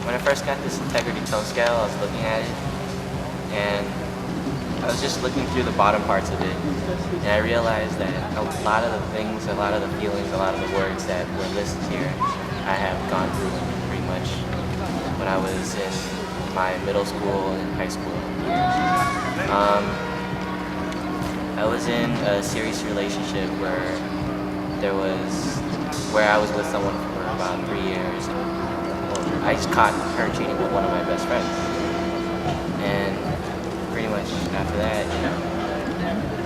when I first got this integrity tone scale, I was looking at it, and I was just looking through the bottom parts of it, and I realized that a lot of the things, a lot of the feelings, a lot of the words that were listed here, I have gone through pretty much when I was in my middle school and high school years. I was in a serious relationship where I was with someone for about 3 years. And I just caught her cheating with one of my best friends, and pretty much after that,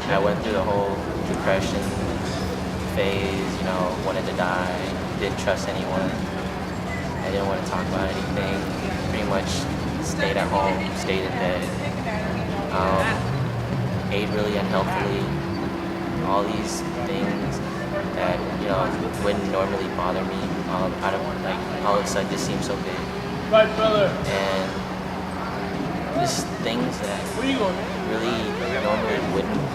I went through the whole depression phase. Wanted to die, didn't trust anyone. I didn't want to talk about anything. Pretty much stayed at home, stayed in bed. Ate really unhealthily. All these things that wouldn't normally bother me. All of a sudden just seem so big. Right, brother. And just things that really normally wouldn't.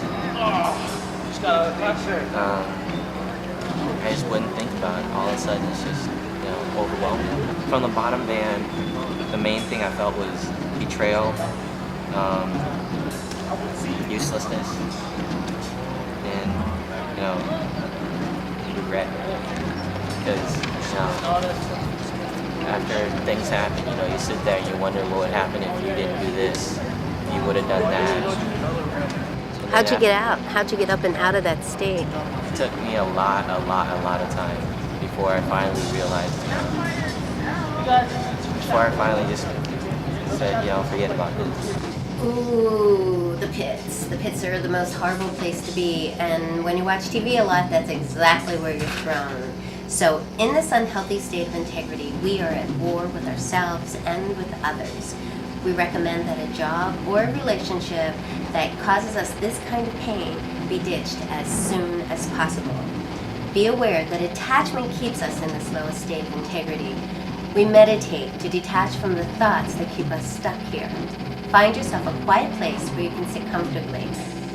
Just got a pressure. I just wouldn't think about. All of a sudden it's just overwhelming. From the bottom band, the main thing I felt was betrayal, uselessness, and regret. Because after things happen, you sit there and you wonder what would happen if you didn't do this, if you would have done that. How'd you get out? How'd you get up and out of that state? It took me a lot of time before I finally realized. Before I finally just said, forget about this. Ooh, the pits. The pits are the most horrible place to be, and when you watch TV a lot, that's exactly where you're thrown. So in this unhealthy state of integrity, we are at war with ourselves and with others. We recommend that a job or a relationship that causes us this kind of pain be ditched as soon as possible. Be aware that attachment keeps us in this lowest state of integrity. We meditate to detach from the thoughts that keep us stuck here. Find yourself a quiet place where you can sit comfortably.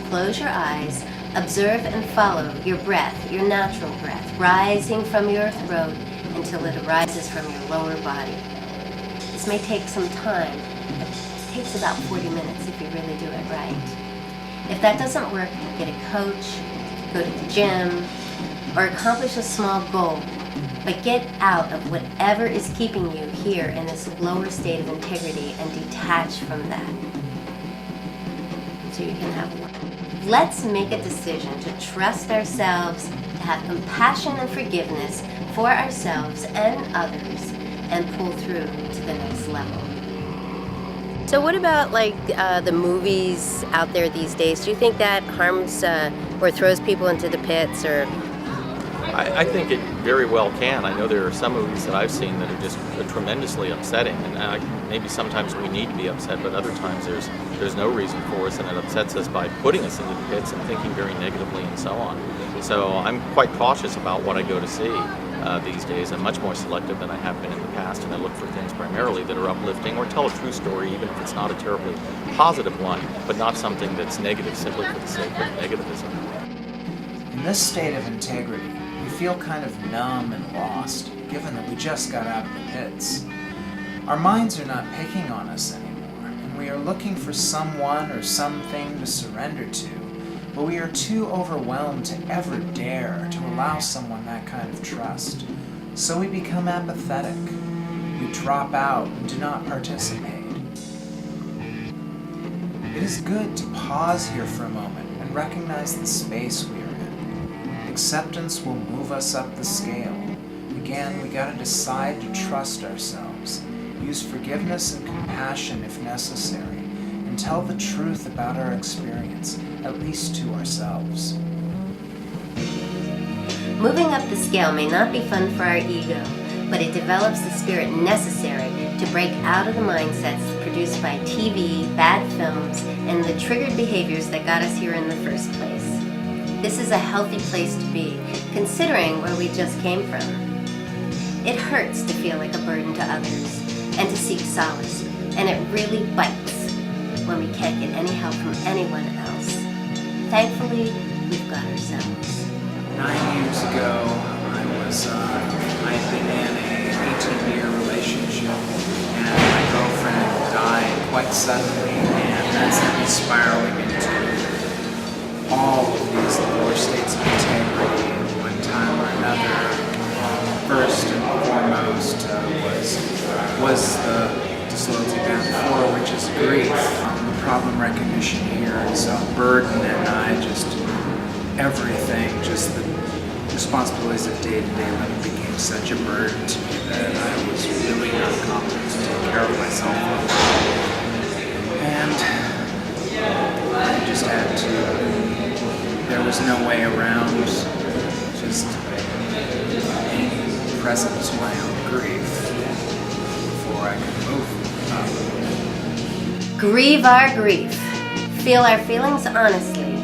Close your eyes, observe and follow your breath, your natural breath, rising from your throat until it arises from your lower body. This may take some time, but it takes about 40 minutes if you really do it right. If that doesn't work, get a coach, go to the gym, or accomplish a small goal. But get out of whatever is keeping you here in this lower state of integrity and detach from that so you can have one. Let's make a decision to trust ourselves, to have compassion and forgiveness for ourselves and others, and pull through to the next level. So what about the movies out there these days? Do you think that harms or throws people into the pits? Or I think it very well can. I know there are some movies that I've seen that are just tremendously upsetting, and maybe sometimes we need to be upset, but other times there's no reason for us, and it upsets us by putting us into the pits and thinking very negatively and so on. So I'm quite cautious about what I go to see these days. I'm much more selective than I have been in the past, and I look for things primarily that are uplifting or tell a true story, even if it's not a terribly positive one, but not something that's negative simply for the sake of negativism. In this state of integrity, we feel kind of numb and lost, given that we just got out of the pits. Our minds are not picking on us anymore, and we are looking for someone or something to surrender to, but we are too overwhelmed to ever dare to allow someone that kind of trust. So we become apathetic. We drop out and do not participate. It is good to pause here for a moment and recognize the space we are in. Acceptance will move us up the scale. Again, we gotta decide to trust ourselves, use forgiveness and compassion if necessary, and tell the truth about our experience, at least to ourselves. moving up the scale may not be fun for our ego, but it develops the spirit necessary to break out of the mindsets produced by TV, bad films, and the triggered behaviors that got us here in the first place. This is a healthy place to be, considering where we just came from. It hurts to feel like a burden to others and to seek solace, and it really bites when we can't get any help from anyone else. Thankfully, we've got ourselves. 9 years ago, I'd been in a 18-year relationship, suddenly, and that sent me spiraling into all of these lower states of integrity at one time or another. First and foremost was the disloyalty band 4, which is grief. The problem recognition here is a burden, and everything, just the responsibilities of day-to-day living became such a burden to me that I was really not competent to take care of myself. And I just had to, there was no way around just being present to my own grief before I could move up. Grieve our grief. Feel our feelings honestly.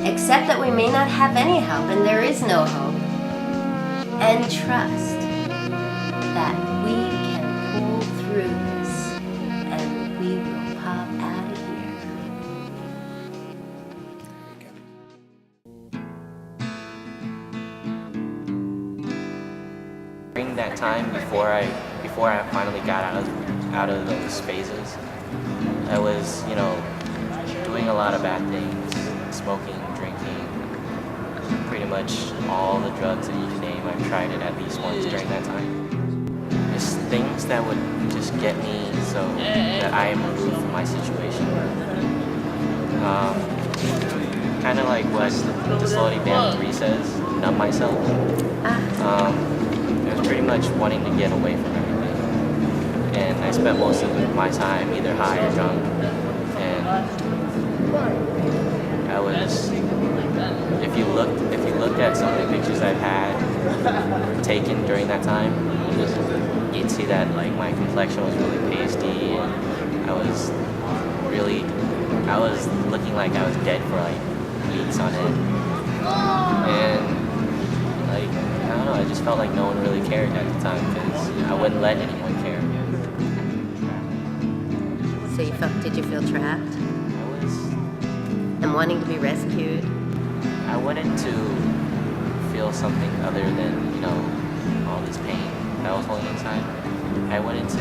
Accept that we may not have any help and there is no hope. And trust that we can pull through this and we will pop out of here. During that time, before I finally got out of those phases, I was, doing a lot of bad things, smoking, drinking, pretty much all the drugs that you can name. I've tried it at least once during that time. Just things that would just get me so that I am removed from my situation. Kind of like what the Slowly Band 3 says, numb myself. I was pretty much wanting to get away from everything. And I spent most of my time either high or drunk. And I was, if you looked at some of the pictures I've had taken during that time, you'd see that like my complexion was really pasty, and I was looking like I was dead for like weeks on end. And like, I don't know, I just felt like no one really cared at the time because I wouldn't let anyone care. So did you feel trapped I was. and wanting to be rescued? I wanted to feel something other than, all this pain that I was holding inside. I wanted to,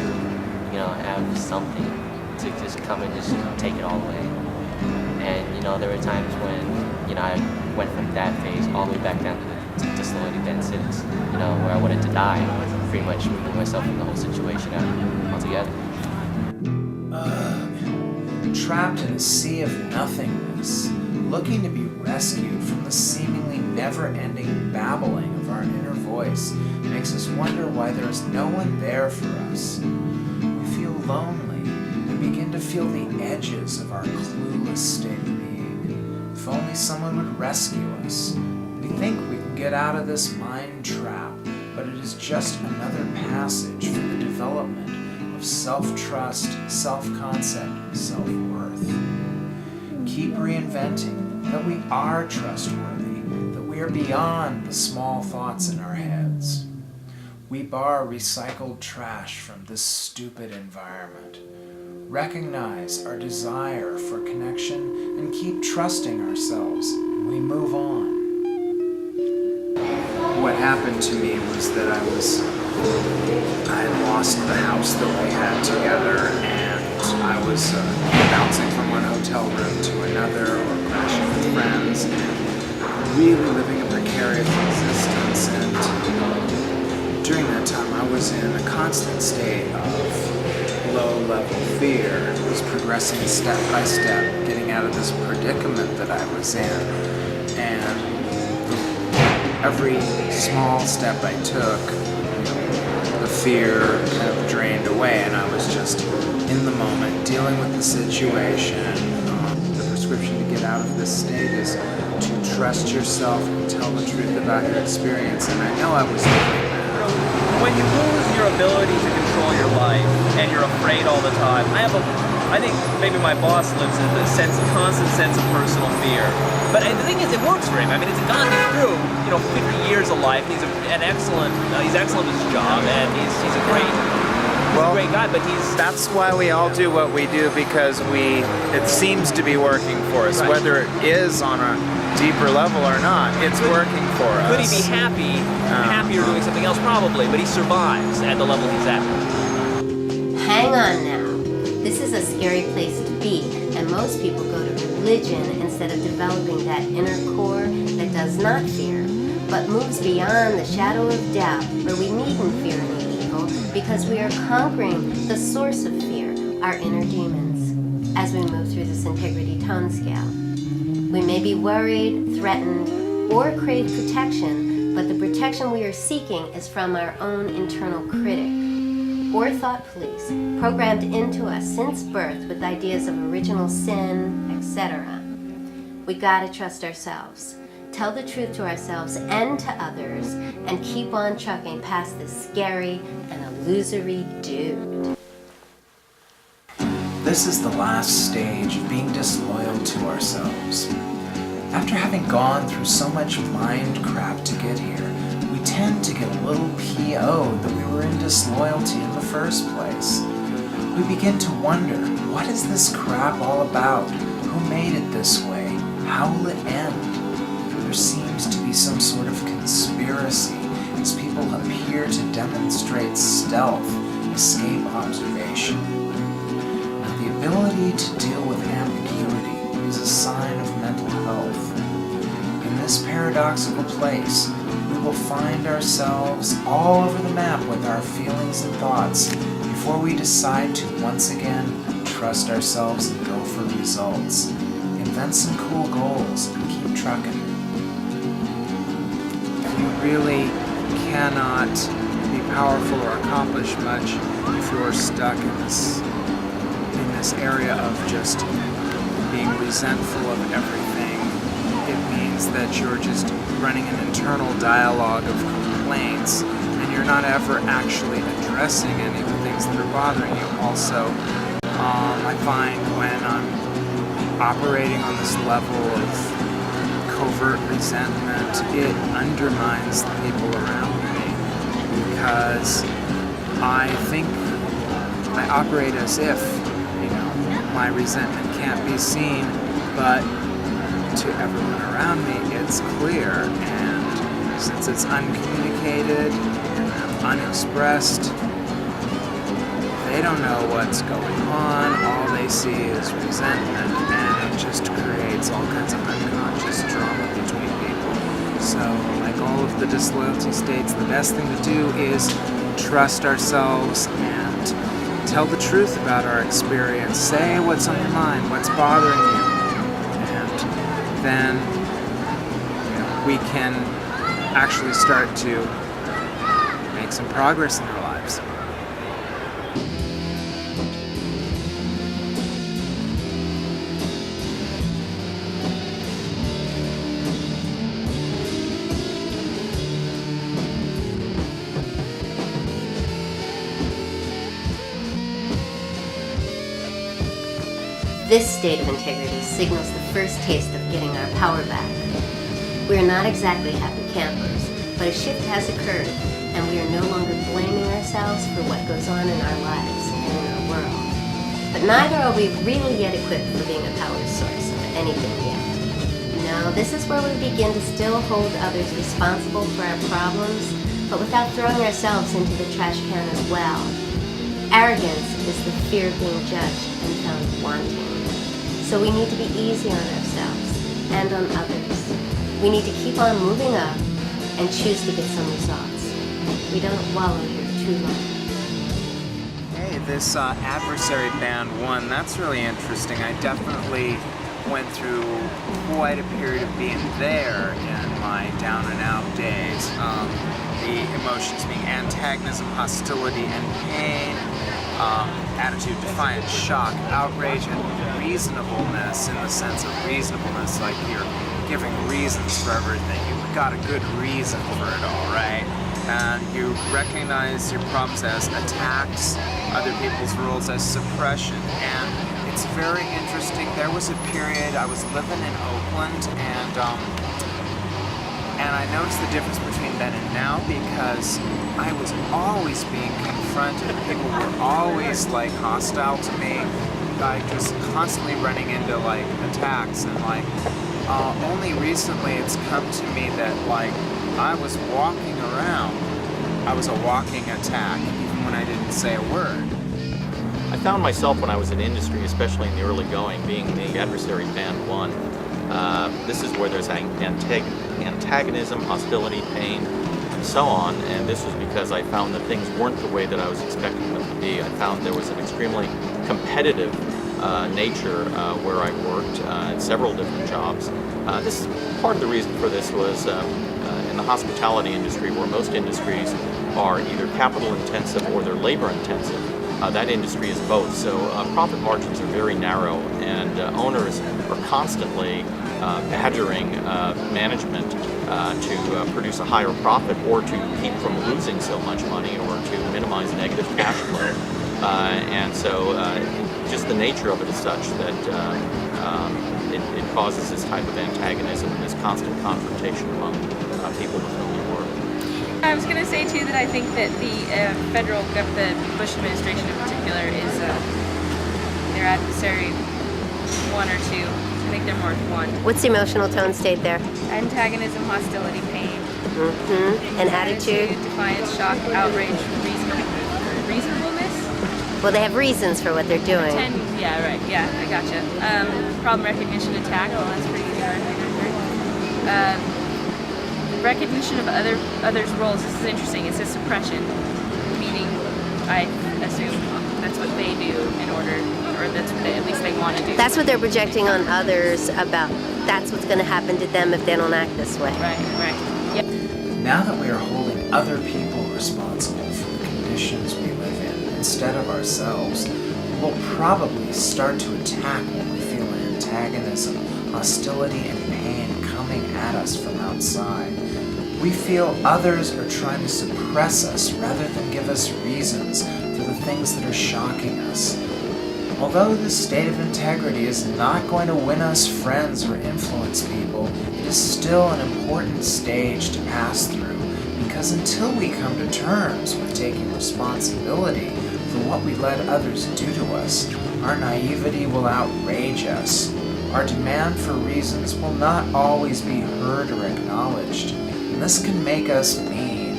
have something to just come and just take it all away. And, there were times when, I went from that phase all the way back down to disloyalty band 6, where I wanted to die, pretty much remove myself from the whole situation altogether. Trapped in a sea of nothingness, looking to be rescued from the seemingly never-ending babbling of our inner voice makes us wonder why there is no one there for us. We feel lonely and begin to feel the edges of our clueless state of being. If only someone would rescue us. We think we can get out of this mind trap, but it is just another passage for the development of self-trust, self-concept, self-worth. Keep reinventing that we are trustworthy, that we are beyond the small thoughts in our heads. We bar recycled trash from this stupid environment. Recognize our desire for connection and keep trusting ourselves, and we move on. What happened to me was that I had lost the house that we had together, and I was bouncing from one hotel room to another or crashing with friends and really living a precarious existence. And during that time I was in a constant state of low-level fear. I was progressing step by step, getting out of this predicament that I was in, and every small step I took, the fear kind of drained away, and I was just in the moment, dealing with the situation. The prescription to get out of this state is to trust yourself and tell the truth about your experience, and I know I was doing that. When you lose your ability to control your life and you're afraid all the time, I think maybe my boss lives in this constant sense of personal fear. But the thing is, it works for him. I mean, it's gotten him through, 50 years of life. He's excellent at his job, and he's a great guy. But that's why we all do what we do, because it seems to be working for us, right. Whether it is on a deeper level or not. It's working for us. Could he be happier doing something else? Probably, but he survives at the level he's at. Hang on now. This is a scary place to most people go to religion instead of developing that inner core that does not fear, but moves beyond the shadow of doubt, where we needn't fear any evil because we are conquering the source of fear, our inner demons, as we move through this integrity tone scale. We may be worried, threatened, or crave protection, but the protection we are seeking is from our own internal critic, or thought police, programmed into us since birth with ideas of original sin, etc. We gotta trust ourselves, tell the truth to ourselves and to others, and keep on trucking past this scary and illusory dude. This is the last stage of being disloyal to ourselves. After having gone through so much mind crap to get here, we tend to get a little PO'd that we were in disloyalty in the first place. We begin to wonder, what is this crap all about? Who made it this way? How will it end? There seems to be some sort of conspiracy as people appear to demonstrate stealth, escape observation. Now, the ability to deal with ambiguity is a sign of mental health. In this paradoxical place, we will find ourselves all over the map with our feelings and thoughts before we decide to once again trust ourselves and go for results. Invent some cool goals and keep trucking. You really cannot be powerful or accomplish much if you're stuck in this area of just being resentful of everything. It means that you're just running an internal dialogue of complaints, and you're not ever actually addressing any of the things that are bothering you. Also, I find when I'm operating on this level of covert resentment, it undermines the people around me, because I think I operate as if, my resentment can't be seen, but to everyone around me it's clear, and since it's uncommunicated and unexpressed, they don't know what's going on. All they see is resentment, and it just creates all kinds of unconscious drama between people. So, like all of the disloyalty states, the best thing to do is trust ourselves and tell the truth about our experience. Say what's on your mind, what's bothering you, and then we can actually start to make some progress in our lives. This state of integrity signals the first taste of getting our power back. We are not exactly happy campers, but a shift has occurred, and we are no longer blaming ourselves for what goes on in our lives and in our world. But neither are we really yet equipped for being a power source of anything yet. No, this is where we begin to still hold others responsible for our problems, but without throwing ourselves into the trash can as well. Arrogance is the fear of being judged and found wanting. So we need to be easy on ourselves and on others. We need to keep on moving up and choose to get some results. We don't wallow here too long. Hey, this adversary band 1, that's really interesting. I definitely went through quite a period of being there in my down and out days. The emotions being antagonism, hostility, and pain. Attitude, defiance, shock, outrage, and reasonableness, in the sense of reasonableness, like you're giving reasons for everything. You've got a good reason for it all, right? And you recognize your problems as attacks, other people's rules as suppression. And it's very interesting. There was a period I was living in Oakland, and I noticed the difference between then and now, because I was always being confronted. People were always like hostile to me, like just constantly running into like attacks, and like only recently it's come to me that like I was walking around. I was a walking attack, even when I didn't say a word. I found myself when I was in industry, especially in the early going, being the adversary band one. This is where there's antagonism, hostility, pain, and so on. And this was because I found that things weren't the way that I was expecting them to be. I found there was an extremely competitive nature where I worked in several different jobs. This part of the reason for this was in the hospitality industry, where most industries are either capital intensive or they're labor intensive. That industry is both, so profit margins are very narrow, and owners are constantly badgering management to produce a higher profit, or to keep from losing so much money, or to minimize negative cash flow. And so just the nature of it is such that it causes this type of antagonism and this constant confrontation among people with whom you work. I was going to say too that I think that the federal government, the Bush administration in particular, is their adversary one or two. I think they're more one. What's the emotional tone state there? Antagonism, hostility, pain. And attitude? Defiance, shock, outrage, reasonableness. Well, they have reasons for what they're doing. Yeah, right. Yeah, I gotcha. Problem recognition, attack. Well, that's pretty easy. Recognition of others' roles. This is interesting. It says suppression, meaning I assume that's what they do in order, or that's what at least they want to do. That's what they're projecting on others about. That's what's going to happen to them if they don't act this way. Right. Yep. Now that we are holding other people responsible for the conditions we live in instead of ourselves, we'll probably start to attack when we feel antagonism, hostility, and pain coming at us from outside. We feel others are trying to suppress us rather than give us reasons for the things that are shocking us. Although this state of integrity is not going to win us friends or influence people, it is still an important stage to pass through, because until we come to terms with taking responsibility for what we let others do to us, our naivety will outrage us. Our demand for reasons will not always be heard or acknowledged, and this can make us mean.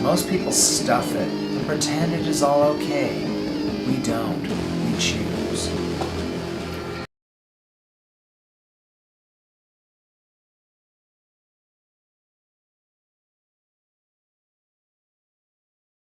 Most people stuff it and pretend it is all okay. We don't.